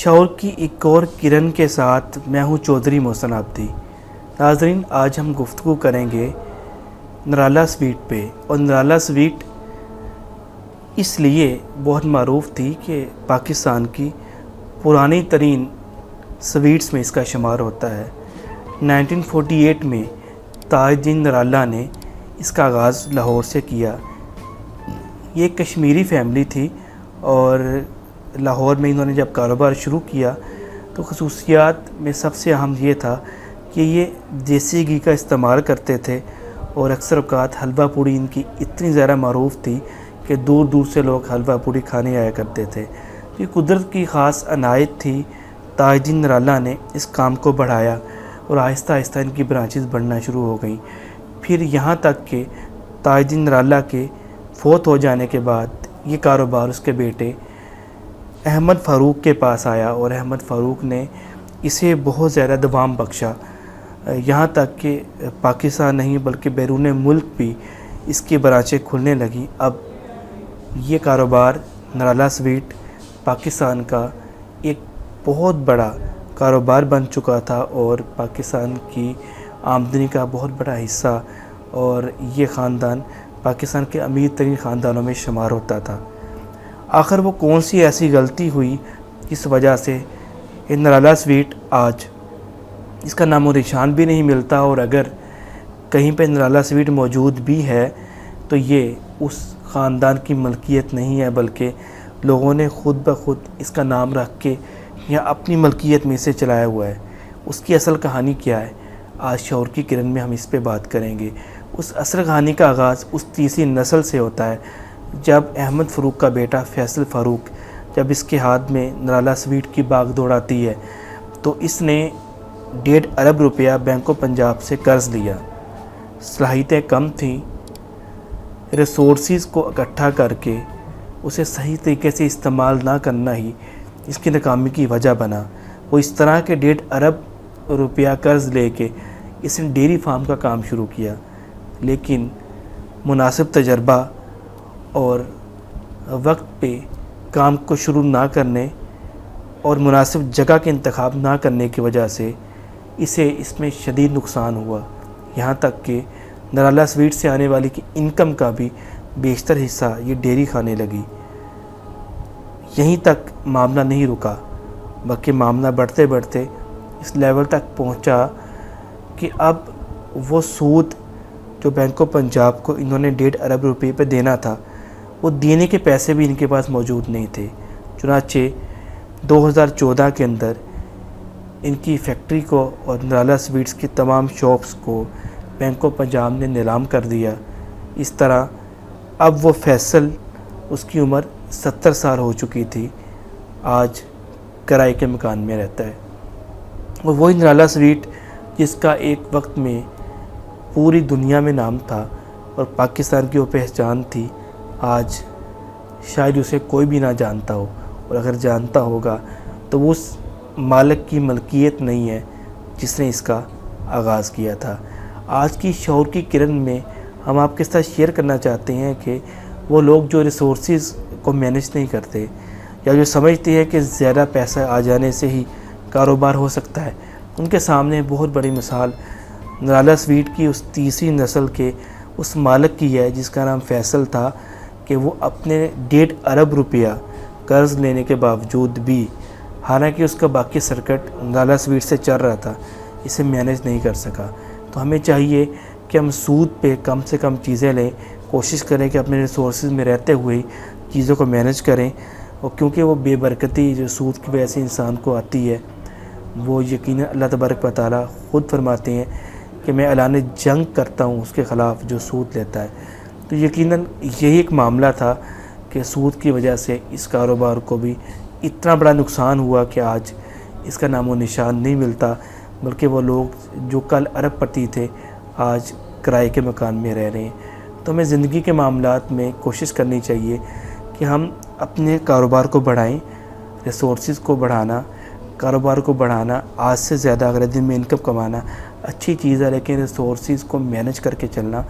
شعور کی ایک اور کرن کے ساتھ میں ہوں چودھری محسن عابدی۔ ناظرین، آج ہم گفتگو کریں گے نرالا سویٹ پہ، اور نرالا سویٹ اس لیے بہت معروف تھی کہ پاکستان کی پرانی ترین سویٹس میں اس کا شمار ہوتا ہے۔ 1948 میں تاج الدین نرالا نے اس کا آغاز لاہور سے کیا۔ یہ ایک کشمیری فیملی تھی اور لاہور میں انہوں نے جب کاروبار شروع کیا تو خصوصیات میں سب سے اہم یہ تھا کہ یہ دیسی گھی کا استعمال کرتے تھے، اور اکثر اوقات حلوہ پوڑی ان کی اتنی زیادہ معروف تھی کہ دور دور سے لوگ حلوہ پوڑی کھانے آیا کرتے تھے۔ یہ قدرت کی خاص عنایت تھی۔ تاج الدین نرالا نے اس کام کو بڑھایا اور آہستہ آہستہ ان کی برانچز بڑھنا شروع ہو گئیں، پھر یہاں تک کہ تاج الدین نرالا کے فوت ہو جانے کے بعد یہ کاروبار اس کے بیٹے احمد فاروق کے پاس آیا، اور احمد فاروق نے اسے بہت زیادہ دوام بخشا، یہاں تک کہ پاکستان نہیں بلکہ بیرون ملک بھی اس کی برانچیں کھلنے لگیں۔ اب یہ کاروبار نرالا سویٹ پاکستان کا ایک بہت بڑا کاروبار بن چکا تھا، اور پاکستان کی آمدنی کا بہت بڑا حصہ، اور یہ خاندان پاکستان کے امیر ترین خاندانوں میں شمار ہوتا تھا۔ آخر وہ کون سی ایسی غلطی ہوئی جس وجہ سے یہ نرالا سویٹ آج اس کا نام و نشان بھی نہیں ملتا، اور اگر کہیں پہ نرالا سویٹ موجود بھی ہے تو یہ اس خاندان کی ملکیت نہیں ہے، بلکہ لوگوں نے خود بخود اس کا نام رکھ کے یا اپنی ملکیت میں اسے چلایا ہوا ہے۔ اس کی اصل کہانی کیا ہے، آج شعور کی کرن میں ہم اس پہ بات کریں گے۔ اس اصل کہانی کا آغاز اس تیسری نسل سے ہوتا ہے، جب احمد فاروق کا بیٹا فیصل فاروق، جب اس کے ہاتھ میں نرالا سویٹ کی باغ دوڑ آتی ہے تو اس نے 1.5 ارب روپیہ بینک آف پنجاب سے قرض لیا۔ صلاحیتیں کم تھیں، ریسورسز کو اکٹھا کر کے اسے صحیح طریقے سے استعمال نہ کرنا ہی اس کی ناکامی کی وجہ بنا۔ وہ اس طرح کے 1.5 ارب روپیہ قرض لے کے اس نے ڈیری فارم کا کام شروع کیا، لیکن مناسب تجربہ اور وقت پہ کام کو شروع نہ کرنے اور مناسب جگہ کے انتخاب نہ کرنے کی وجہ سے اسے اس میں شدید نقصان ہوا، یہاں تک کہ نرالا سویٹ سے آنے والی کی انکم کا بھی بیشتر حصہ یہ ڈیری کھانے لگی۔ یہیں تک معاملہ نہیں رکا، بلکہ معاملہ بڑھتے بڑھتے اس لیول تک پہنچا کہ اب وہ سود جو بینک آف پنجاب کو انہوں نے 1.5 ارب روپے پہ دینا تھا، وہ دینے کے پیسے بھی ان کے پاس موجود نہیں تھے۔ چنانچہ 2014 کے اندر ان کی فیکٹری کو اور نرالا سویٹس کی تمام شاپس کو بینک آف پنجاب نے نیلام کر دیا۔ اس طرح اب وہ فیصل، اس کی عمر 70 سال ہو چکی تھی، آج کرائے کے مکان میں رہتا ہے۔ اور وہی نرالا سویٹ جس کا ایک وقت میں پوری دنیا میں نام تھا اور پاکستان کی وہ پہچان تھی، آج شاید اسے کوئی بھی نہ جانتا ہو، اور اگر جانتا ہوگا تو وہ اس مالک کی ملکیت نہیں ہے جس نے اس کا آغاز کیا تھا۔ آج کی شعور کی کرن میں ہم آپ کے ساتھ شیئر کرنا چاہتے ہیں کہ وہ لوگ جو ریسورسز کو مینیج نہیں کرتے، یا جو سمجھتے ہیں کہ زیادہ پیسہ آ جانے سے ہی کاروبار ہو سکتا ہے، ان کے سامنے بہت بڑی مثال نرالا سویٹ کی اس تیسری نسل کے اس مالک کی ہے جس کا نام فیصل تھا، کہ وہ اپنے 1.5 ارب روپیہ قرض لینے کے باوجود بھی، حالانکہ اس کا باقی سرکٹ نرالا سویٹ سے چل رہا تھا، اسے مینیج نہیں کر سکا۔ تو ہمیں چاہیے کہ ہم سود پہ کم سے کم چیزیں لیں، کوشش کریں کہ اپنے ریسورسز میں رہتے ہوئے چیزوں کو مینیج کریں، اور کیونکہ وہ بے برکتی جو سود کی وجہ سے انسان کو آتی ہے، وہ یقیناً اللہ تبارک و تعالیٰ خود فرماتے ہیں کہ میں اعلان جنگ کرتا ہوں اس کے خلاف جو سود لیتا ہے۔ تو یقیناً یہی ایک معاملہ تھا کہ سود کی وجہ سے اس کاروبار کو بھی اتنا بڑا نقصان ہوا کہ آج اس کا نام و نشان نہیں ملتا، بلکہ وہ لوگ جو کل ارب پتی تھے آج کرائے کے مکان میں رہ رہے ہیں۔ تو ہمیں زندگی کے معاملات میں کوشش کرنی چاہیے کہ ہم اپنے کاروبار کو بڑھائیں۔ ریسورسز کو بڑھانا، کاروبار کو بڑھانا، آج سے زیادہ اگلے دن میں انکم کمانا اچھی چیز ہے، لیکن ریسورسز کو مینیج کر کے چلنا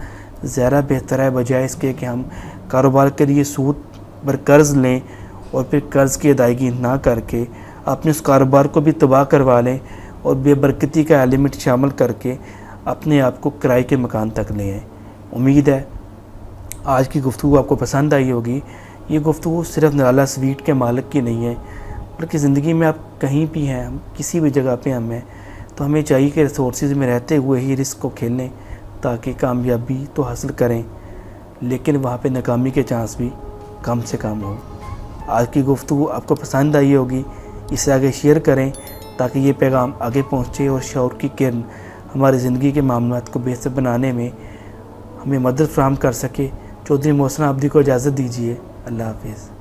زیادہ بہتر ہے، بجائے اس کے کہ ہم کاروبار کے لیے سود پر قرض لیں اور پھر قرض کی ادائیگی نہ کر کے اپنے اس کاروبار کو بھی تباہ کروا لیں اور بے برکتی کا ایلیمنٹ شامل کر کے اپنے آپ کو کرائے کے مکان تک لے آئیں۔ امید ہے آج کی گفتگو آپ کو پسند آئی ہوگی۔ یہ گفتگو صرف نرالا سویٹ کے مالک کی نہیں ہے، بلکہ زندگی میں آپ کہیں بھی ہیں، ہم کسی بھی جگہ پہ ہم ہیں، تو ہمیں چاہیے کہ ریسورسز میں رہتے ہوئے ہی رسک کو کھیلیں تاکہ کامیابی تو حاصل کریں، لیکن وہاں پہ ناکامی کے چانس بھی کم سے کم ہوں۔ آج کی گفتگو آپ کو پسند آئی ہوگی، اسے آگے شیئر کریں تاکہ یہ پیغام آگے پہنچے اور شعور کی کرن ہماری زندگی کے معاملات کو بہتر بنانے میں ہمیں مدد فراہم کر سکے۔ چودھری محسن عابدی کو اجازت دیجیے۔ اللہ حافظ۔